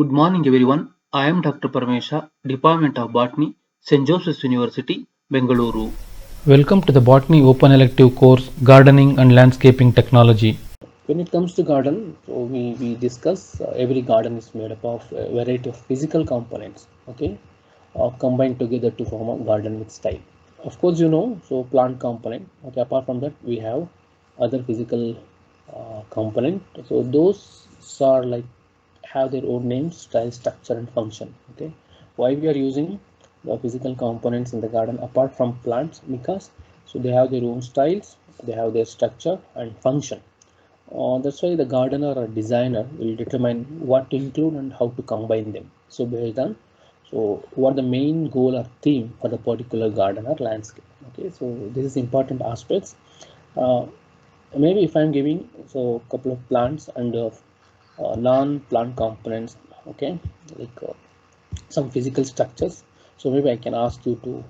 Good morning everyone. I am Dr. Parmesha, Department of Botany, St. Joseph's University, Bengaluru. Welcome to the Botany Open Elective course Gardening and Landscaping Technology. When it comes to garden, so we discuss every garden is made up of a variety of physical components, okay, combined together to form a garden with style. Of course, so plant component, okay, apart from that, we have other physical component. So those are like have their own names, style, structure, and function, okay. Why we are using the physical components in the garden apart from plants? Because so they have their own styles, they have their structure and function. That's why the gardener or designer will determine what to include and how to combine them. So based on what the main goal or theme for the particular garden or landscape. Okay, so this is important aspects. Uh, Maybe if I'm giving so a couple of plants and non-plant components, okay, like some physical structures. So maybe I can ask you to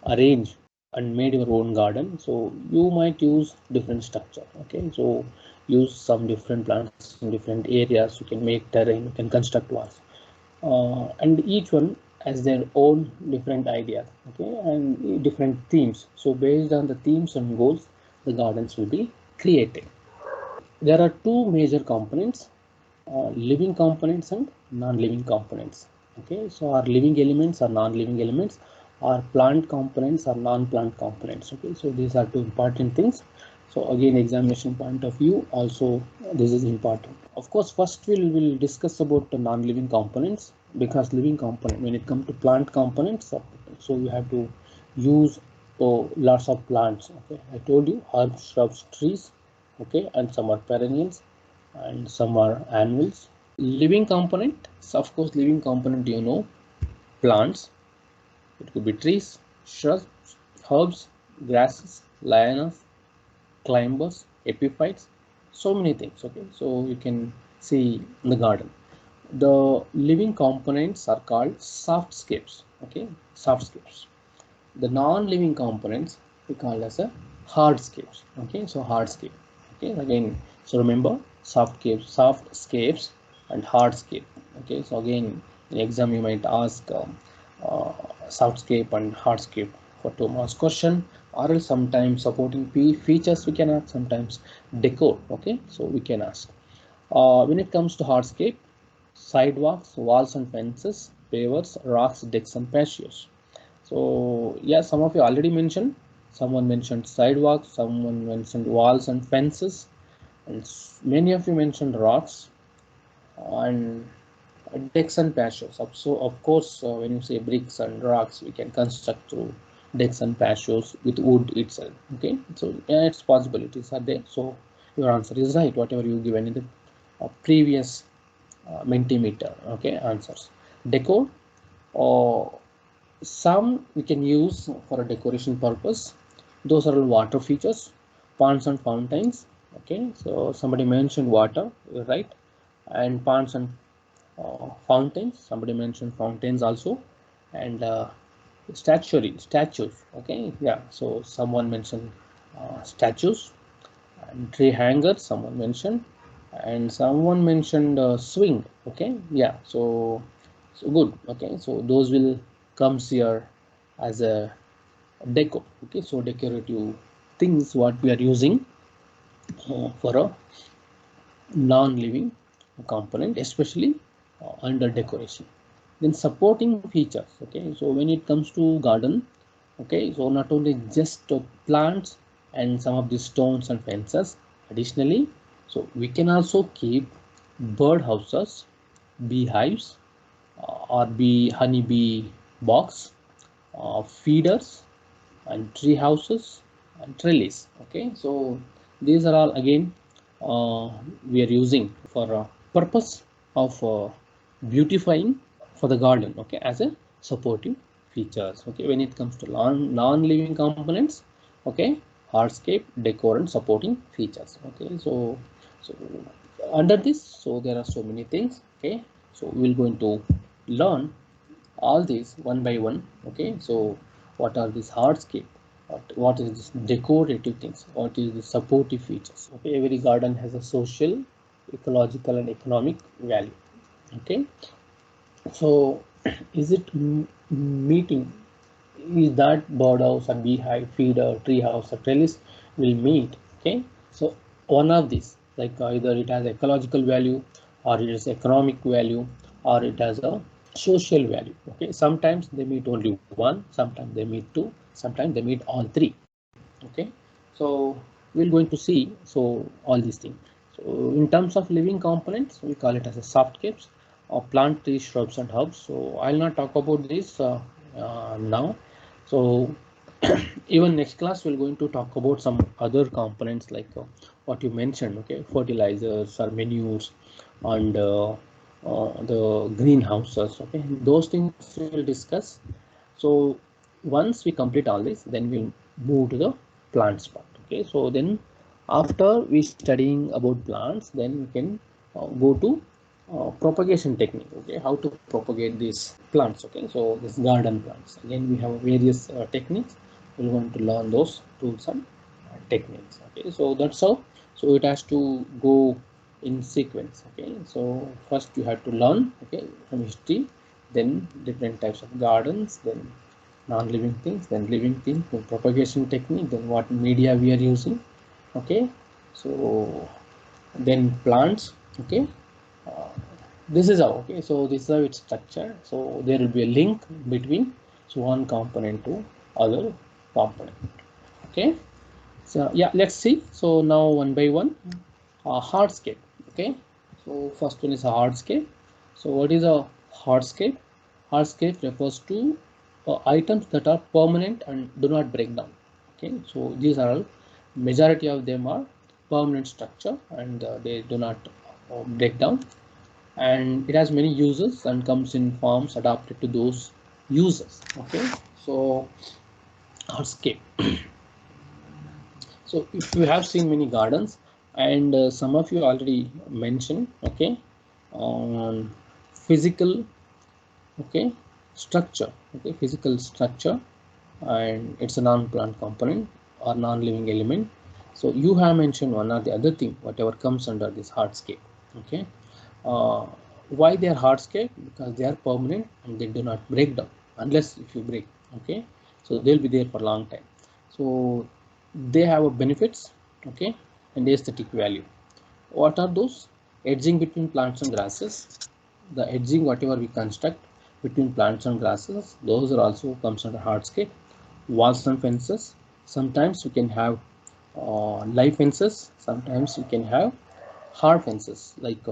arrange and made your own garden. So you might use different structure. Okay, so use some different plants in different areas. You can make terrain. You can construct walls, and each one has their own different ideas. Okay, and different themes. So based on the themes and goals, the gardens will be created. There are two major components, living components and non-living components. Okay, so our living elements are non-living elements, our plant components are non-plant components. Okay, so these are two important things. So again, examination point of view, also this is important. Of course, first we'll discuss about the non-living components, because living component, when it comes to plant components, so you have to use lots of plants. Okay, I told you herbs, shrubs, trees, okay, and some are perennials and some are annuals. Living component, so of course living component, plants, it could be trees, shrubs, herbs, grasses, lianas, climbers, epiphytes, so many things. Okay, so you can see in the garden the living components are called softscapes. Okay, softscapes. The non-living components we call as a hardscapes. Okay, so hardscape. Okay, again, so remember softscapes and hardscape. Okay, so again in exam you might ask uh, softscape and hardscape for 2 marks question, or else sometimes supporting features we can ask, sometimes decor. Okay, so we can ask when it comes to hardscape: sidewalks, walls and fences, pavers, rocks, decks and patios. So yeah, some of you already mentioned. Someone mentioned sidewalks, someone mentioned walls and fences, and many of you mentioned rocks and decks and patios. So of course, when you say bricks and rocks, we can construct through decks and patios with wood itself. Okay, so yeah, its possibilities are there. So your answer is right. Whatever you given in the previous Mentimeter. Okay, answers. Decor, or some we can use for a decoration purpose. Those are all water features, ponds and fountains. Okay, so somebody mentioned water, right? And ponds and fountains. Somebody mentioned fountains also, and statues. Okay, yeah. So someone mentioned statues and tree hangers. Someone mentioned, and someone mentioned swing. Okay, yeah. So good. Okay, so those will comes here as a deco. Okay, so decorative things what we are using for a non-living component, especially under decoration. Then supporting features. Okay, so when it comes to garden, okay, so not only just plants and some of the stones and fences. Additionally, so we can also keep bird houses, beehives, or bee honeybee box, feeders, and tree houses and trellis. Okay, so these are all again we are using for a purpose of beautifying for the garden. Okay, as a supportive features. Okay, when it comes to non-living components, okay, hardscape, decor and supporting features. Okay, so under this, so there are so many things. Okay, so we're going to learn all these one by one. Okay, so what are these hardscape, what is this decorative things, what is the supportive features. Okay, every garden has a social, ecological and economic value. Okay, So is it meeting? Is that birdhouse or beehive, feeder, tree house or trellis will meet? Okay, so one of these, like either it has ecological value, or it has economic value, or it has a social value. Okay, sometimes they meet only one, sometimes they meet two, sometimes they meet all three. Okay, so we're going to see so all these things. So in terms of living components, we call it as a softscapes or plant trees, shrubs and herbs. So I'll not talk about this now. So even next class we're going to talk about some other components like what you mentioned, okay, fertilizers or manures, and the greenhouses, okay, those things we'll discuss. So once we complete all this, then we'll move to the plants part. Okay, so then after we studying about plants, then we can go to propagation technique. Okay, how to propagate these plants. Okay, so this garden plants, again we have various techniques. We're going to learn those tools and techniques. Okay, so that's how. So it has to go in sequence. Okay, so first you have to learn, okay, from history, then different types of gardens, then non-living things, then living things, then propagation technique, then what media we are using. Okay, so then plants. Okay, uh, this is how. Okay, so this is how it's structured. So there will be a link between so one component to other component. Okay, so yeah, let's see. So now one by one, hardscape. Okay, so first one is a hardscape. So what is a hardscape? Hardscape refers to items that are permanent and do not break down. Okay, so these are all, majority of them are permanent structure, and they do not break down, and it has many uses and comes in forms adapted to those users. Okay, so hardscape. So if you have seen many gardens, and some of you already mentioned, okay, on physical, okay, structure, okay, physical structure, and it's a non-plant component or non-living element. So you have mentioned one or the other thing, whatever comes under this hardscape. Okay, uh, why they are hardscape? Because they are permanent and they do not break down unless if you break. Okay, so they'll be there for a long time. So they have a benefits, okay, and aesthetic value. What are those? Edging between plants and grasses. The edging, whatever we construct between plants and grasses, those are also comes under hardscape. Walls and fences. Sometimes you can have live fences. Sometimes you can have hard fences, like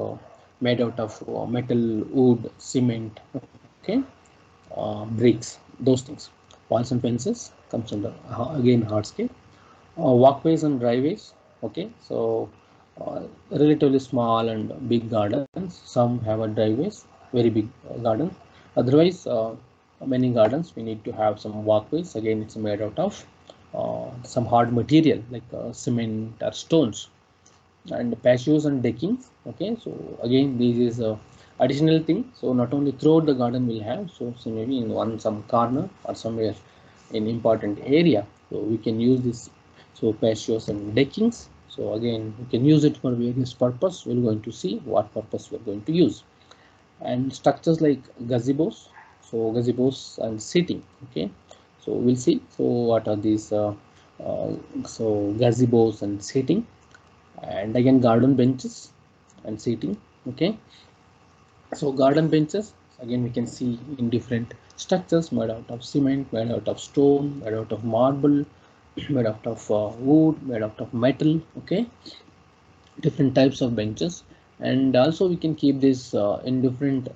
made out of metal, wood, cement. Okay, bricks, those things. Walls and fences comes under again hardscape. Walkways and driveways. Okay, so relatively small and big gardens. Some have a driveways, very big garden. Otherwise, many gardens we need to have some walkways. Again, it's made out of some hard material like cement or stones, and patios and deckings. Okay, so again this is a additional thing. So not only throughout the garden we'll have, so maybe in one some corner or somewhere in important area, so we can use this. So patios and deckings, so again we can use it for various purpose. We're going to see what purpose we're going to use. And structures like gazebos, so gazebos and seating. Okay, so we'll see so what are these uh, so gazebos and seating. And again garden benches and seating. Okay, so garden benches, again we can see in different structures, made out of cement, made out of stone, made out of marble, made out of wood, made out of metal. Okay, different types of benches. And also we can keep this in different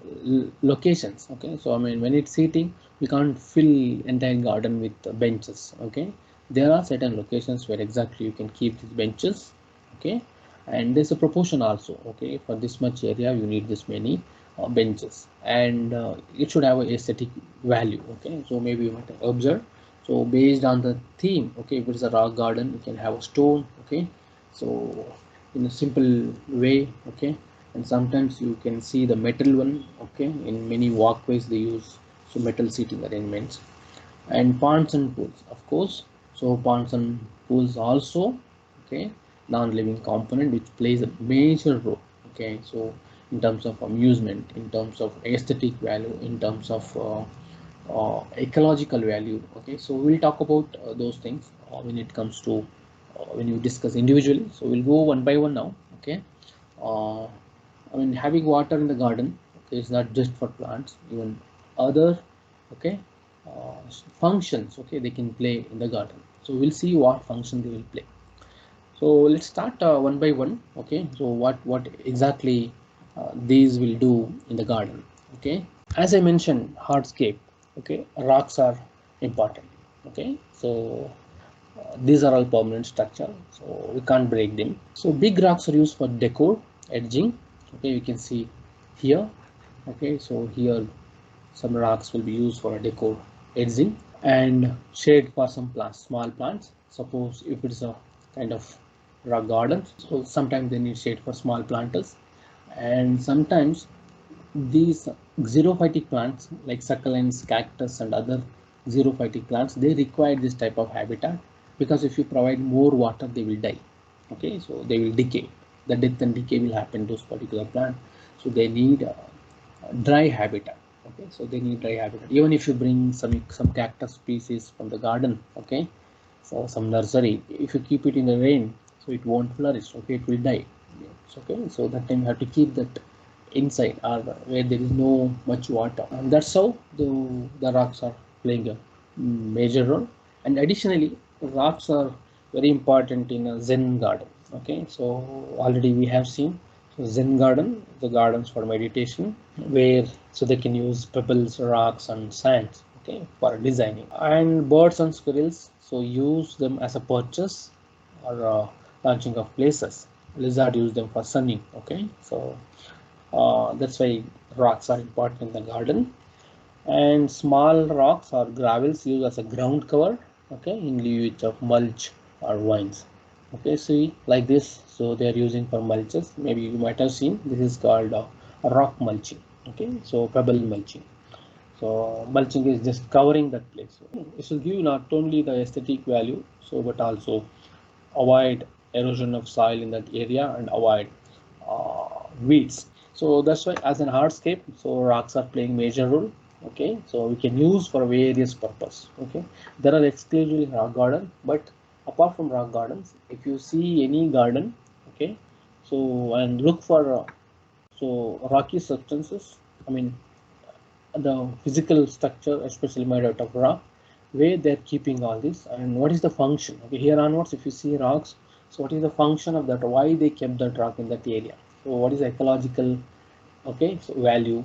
locations. Okay, so I mean when it's seating, we can't fill entire garden with benches. Okay, there are certain locations where exactly you can keep these benches. Okay, and there's a proportion also. Okay, for this much area you need this many benches, and it should have a aesthetic value. Okay, so maybe you might observe, so based on the theme, okay, if it's a rock garden, you can have a stone. Okay, so in a simple way. Okay, and sometimes you can see the metal one. Okay, in many walkways they use so metal seating arrangements. And ponds and pools, of course. So ponds and pools also, okay, non-living component which plays a major role. Okay, so in terms of amusement, in terms of aesthetic value, in terms of ecological value. Okay, so we'll talk about those things when it comes to when you discuss individually. So we'll go one by one now. Okay, I mean, having water in the garden, okay, is not just for plants, even other, okay, functions, okay, they can play in the garden. So we'll see what function they will play. So let's start one by one. Okay, so what exactly these will do in the garden. Okay, as I mentioned, hardscape. Okay, rocks are important. Okay, so these are all permanent structure, so we can't break them. So big rocks are used for decor, edging. Okay, you can see here. Okay, so here some rocks will be used for a decor edging, and shade for some plants, small plants. Suppose if it's a kind of rock garden, so sometimes they need shade for small planters, and sometimes these xerophytic plants like succulents, cactus, and other xerophytic plants, they require this type of habitat, because if you provide more water, they will die. Okay, so they will decay. The death and decay will happen to those particular plant. So they need dry habitat. Okay, so they need dry habitat. Even if you bring some cactus species from the garden, okay, so some nursery, if you keep it in the rain, so it won't flourish. Okay, it will die. It's okay, so that time you have to keep that inside or where there is no much water, and that's how the rocks are playing a major role. And additionally, rocks are very important in a Zen garden. Okay, so already we have seen, so Zen garden, the gardens for meditation, where so they can use pebbles, rocks, and sands, okay, for designing. And birds and squirrels, so use them as a perches or launching of places. Lizard use them for sunning. Okay, so that's why rocks are important in the garden. And small rocks or gravels used as a ground cover, okay, in lieu of mulch or vines. Okay, see like this, so they are using for mulches. Maybe you might have seen, this is called rock mulching. Okay, so pebble mulching. So mulching is just covering that place. It will give not only the aesthetic value, so but also avoid erosion of soil in that area and avoid weeds. So that's why as an hardscape, so rocks are playing major role. Okay, so we can use for various purpose. Okay, there are exclusively rock garden, but apart from rock gardens, if you see any garden, okay, so and look for so rocky substances, I mean the physical structure, especially made out of rock, where they're keeping all this, and what is the function. Okay, here onwards, if you see rocks, so what is the function of that? Why they kept that rock in that area? So what is the ecological, okay, so value,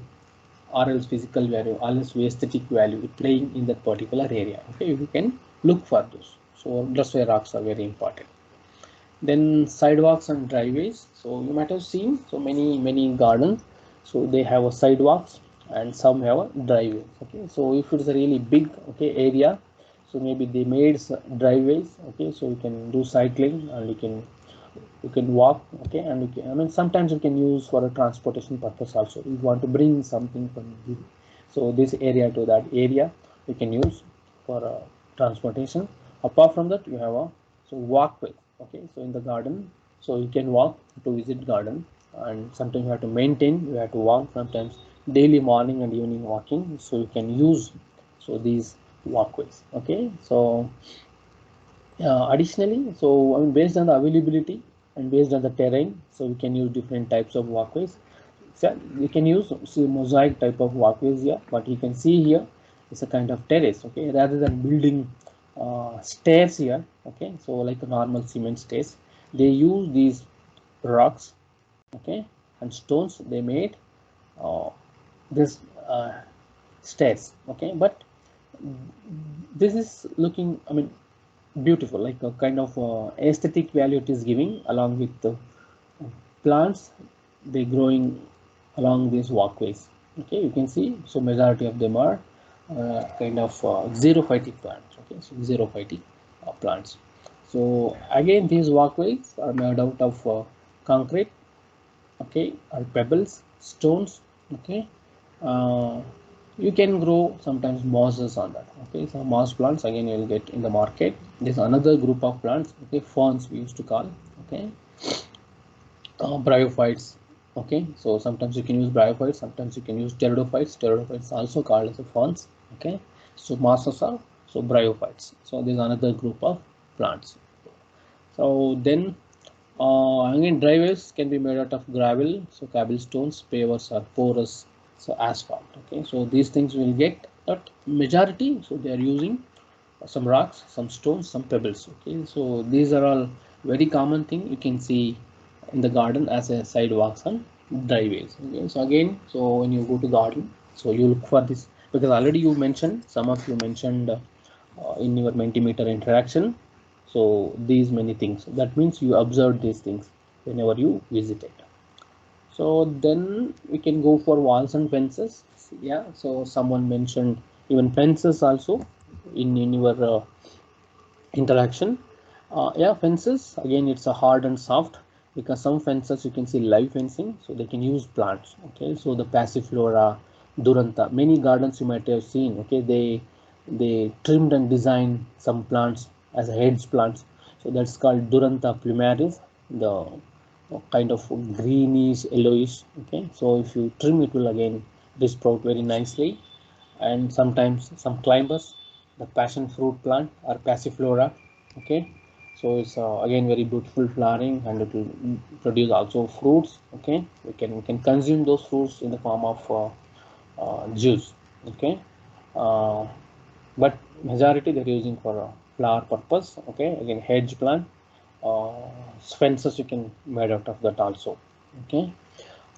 or else physical value, or else aesthetic value playing in that particular area? Okay, you can look for those. So that's why rocks are very important. Then sidewalks and driveways. So you might have seen, so many gardens, so they have a sidewalks and some have a driveways. Okay, so if it's a really big, okay, area, so maybe they made driveways. Okay, so you can do cycling and you can walk. Okay, and you can, I mean, sometimes you can use for a transportation purpose also. You want to bring something from so this area to that area, you can use for transportation. Apart from that, you have a so walkway. Okay, so in the garden, so you can walk to visit garden, and sometimes you have to maintain, you have to walk sometimes daily, morning and evening walking, so you can use so these walkways. Okay, so additionally, so I mean, based on the availability and based on the terrain, so we can use different types of walkways. So we can use mosaic type of walkways here. What you can see here is a kind of terrace. Okay, rather than building stairs here. Okay, so like a normal cement stairs, they use these rocks, okay, and stones. They made this stairs. Okay, but this is looking, I mean, beautiful, like a kind of aesthetic value it is giving, along with the plants they growing along these walkways. Okay, you can see, so majority of them are kind of xerophytic plants. Okay, so xerophytic plants. So again, these walkways are made out of concrete, okay, or pebbles, stones. Okay, uh, you can grow sometimes mosses on that. Okay, so moss plants again you will get in the market. There's another group of plants, okay, ferns we used to call. Okay, bryophytes, Okay, so sometimes you can use bryophytes, sometimes you can use pteridophytes. Pteridophytes also called as a ferns. Okay, so masters are so bryophytes. So there's another group of plants. So then again, driveways can be made out of gravel, so cobblestones, pavers are porous, so asphalt. Okay, so these things will get at majority. So they are using some rocks, some stones, some pebbles. Okay, so these are all very common thing you can see in the garden as a sidewalks and driveways. Okay, so again, so when you go to garden, so you look for this because already you mentioned, some of you mentioned in your Mentimeter interaction. So these many things. That means you observed these things whenever you visited. So then we can go for walls and fences. Yeah. So someone mentioned even fences also in your interaction. Yeah, fences again, it's a hard and soft because some fences you can see live fencing, so they can use plants. Okay, so the passiflora, duranta, many gardens you might have seen. Okay, they trimmed and designed some plants as heads plants, so that's called duranta plumaris, the kind of greenish yellowish. Okay, so if you trim, it will again sprout very nicely. And sometimes some climbers, the passion fruit plant or passiflora. Okay, so it's again very beautiful flowering and it will produce also fruits. Okay, we can consume those fruits in the form of juice. Okay, uh, but majority they're using for flower purpose. Okay, again hedge plant, uh, fences you can made out of that also. Okay,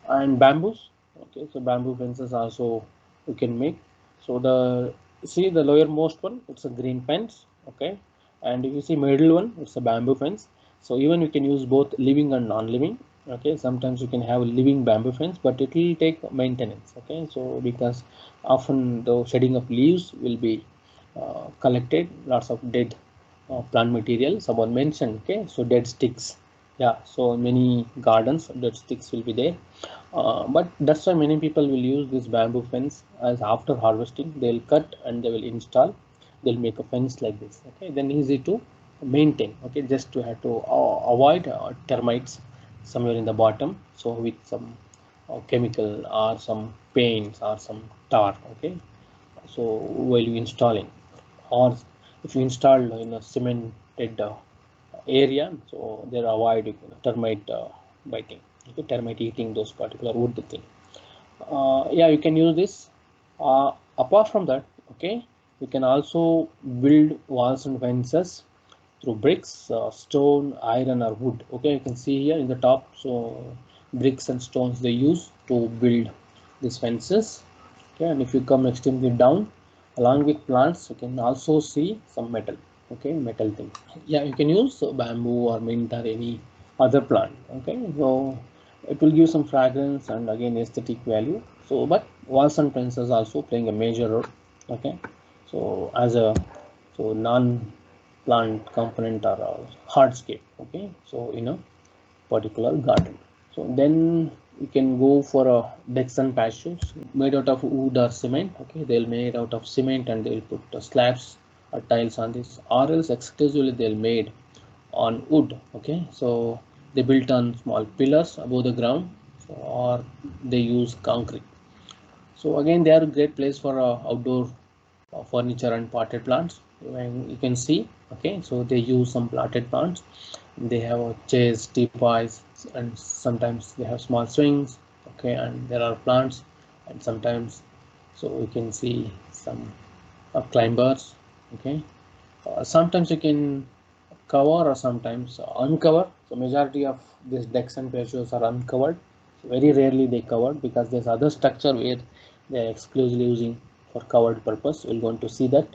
and bamboos. Okay, so bamboo fences also you can make. So the see the lowermost one, it's a green fence. Okay, and if you see middle one, it's a bamboo fence. So even you can use both living and non-living. Okay, sometimes you can have a living bamboo fence, but it will take maintenance. Okay, so because often the shedding of leaves will be collected, lots of dead plant material someone mentioned. Okay, so dead sticks. Yeah, so many gardens dead sticks will be there. But that's why many people will use this bamboo fence as after harvesting they'll cut and they will install, they'll make a fence like this. Okay, then easy to maintain. Okay, just to have to avoid termites somewhere in the bottom, so with some chemical or some paints or some tar. Okay, so while you installing, or if you install in a cemented area, so they avoid termite biting. Okay, termite eating those particular wood thing. Yeah, you can use this. Apart from that, okay, you can also build walls and fences through bricks, stone, iron or wood. Okay, you can see here in the top, so bricks and stones they use to build these fences. Okay, and if you come extremely down, along with plants you can also see some metal. Okay, metal thing. Yeah, you can use bamboo or mint or any other plant. Okay, so it will give some fragrance and again aesthetic value. So but walls and fences also playing a major role. Okay, so as a so non plant component or a hardscape. Okay, so in a particular garden. So then you can go for a decks and patios made out of wood or cement. Okay, they'll made out of cement and they'll put slabs or tiles on this, or else exclusively they'll made on wood. Okay, so they built on small pillars above the ground, so, or they use concrete. So again, they are a great place for outdoor furniture and potted plants. When you can see, okay, so they use some potted plants. They have chairs, teapots, and sometimes they have small swings. Okay, and there are plants, and sometimes so you can see some climbers. Okay, sometimes you can cover or sometimes uncover. So majority of these decks and patios are uncovered. So very rarely they covered because there's other structure where they are exclusively using for covered purpose. We're going to see that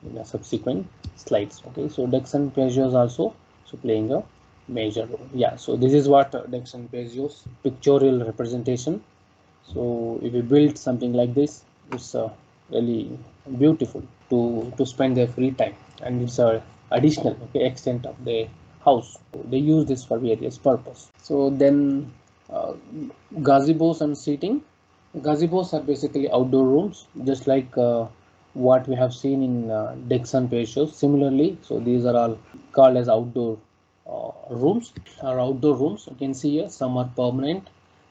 in the subsequent slides. Okay, so decks and patios also so playing a major role. Yeah, so this is what decks and patios pictorial representation. So if you build something like this, it's really beautiful to spend their free time, and it's a additional okay extent of the house. They use this for various purpose. So then uh, gazebos and seating. Gazebos are basically outdoor rooms, just like what we have seen in decks and patios. Similarly, so these are all called as outdoor rooms or outdoor rooms. You can see here some are permanent,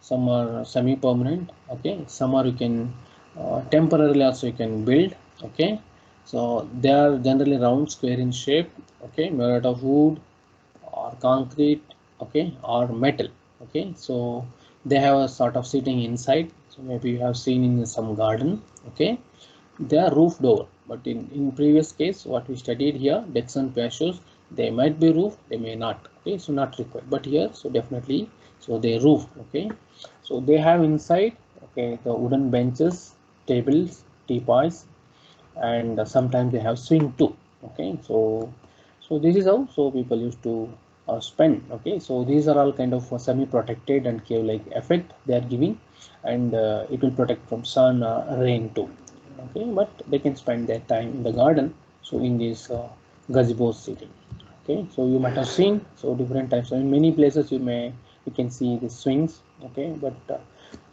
some are semi-permanent, okay, some are you can temporarily also you can build, okay. So they are generally round, square in shape, okay, made out of wood or concrete, okay, or metal, okay. So they have a sort of sitting inside, so maybe you have seen in some garden, okay. They are roofed over, but in previous case what we studied here, decks and patios, they might be roofed, they may not, okay. So not required, but here so definitely, so they roofed, okay. So they have inside, okay, the wooden benches, tables, teapots, and sometimes they have swing too, okay. So this is how so people used to spend, okay. So these are all kind of semi protected and cave like effect they are giving, and it will protect from sun, rain too, okay. But they can spend their time in the garden, so in this gazebo sitting, okay. So you might have seen so different types, so in many places you can see the swings, okay. But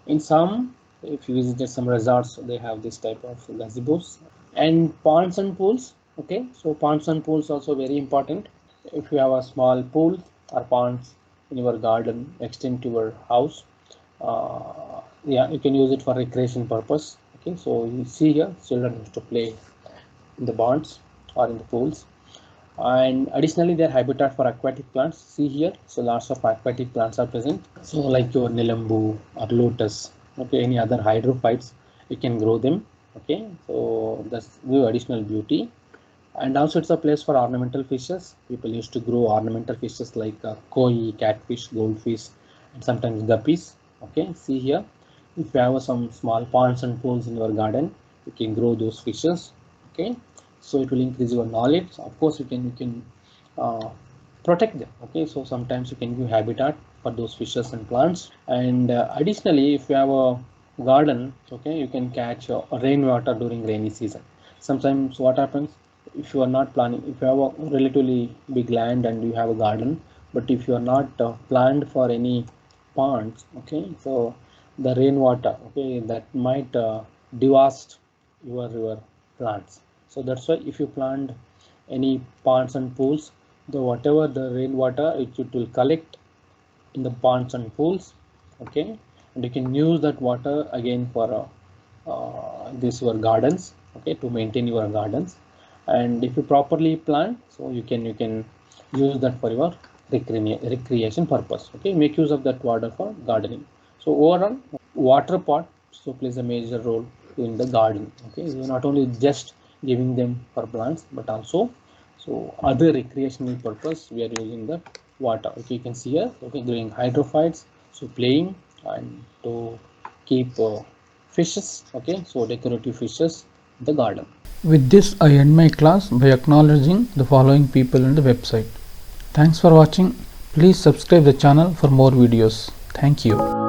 in some, if you visited some resorts, they have this type of gazebos. And ponds and pools, okay. So ponds and pools also very important. If you have a small pool or ponds in your garden extend to your house, yeah, you can use it for recreation purpose, okay. So you see here children used to play in the ponds or in the pools. And additionally their habitat for aquatic plants, see here, so lots of aquatic plants are present, so like your nilambu or lotus, okay, any other hydrophytes, you can grow them, okay. So that's give additional beauty. And also it's a place for ornamental fishes. People used to grow ornamental fishes like koi, catfish, goldfish, and sometimes guppies, okay. See here, if you have some small ponds and pools in your garden, you can grow those fishes, okay. So it will increase your knowledge. Of course you can protect them, okay. So sometimes you can give habitat for those fishes and plants. And additionally, if you have a garden, okay, you can catch rainwater during rainy season. Sometimes what happens, if you are not planning, if you have a relatively big land and you have a garden, but if you are not planned for any ponds, okay, so the rainwater, okay, that might devastate your plants. So that's why if you plant any ponds and pools, the whatever the rainwater it will collect in the ponds and pools, okay, and you can use that water again for this your gardens, okay, to maintain your gardens. And if you properly plant, so you can use that for your recreation purpose, okay. Make use of that water for gardening. So overall, water pot so plays a major role in the garden, okay. So not only just giving them for plants, but also so other recreational purpose we are using the water, okay. You can see here, okay, growing hydrophytes, so playing, and to keep fishes, okay, so decorative fishes in the garden. With this, I end my class by acknowledging the following people in the website. Thanks for watching. Please subscribe the channel for more videos. Thank you.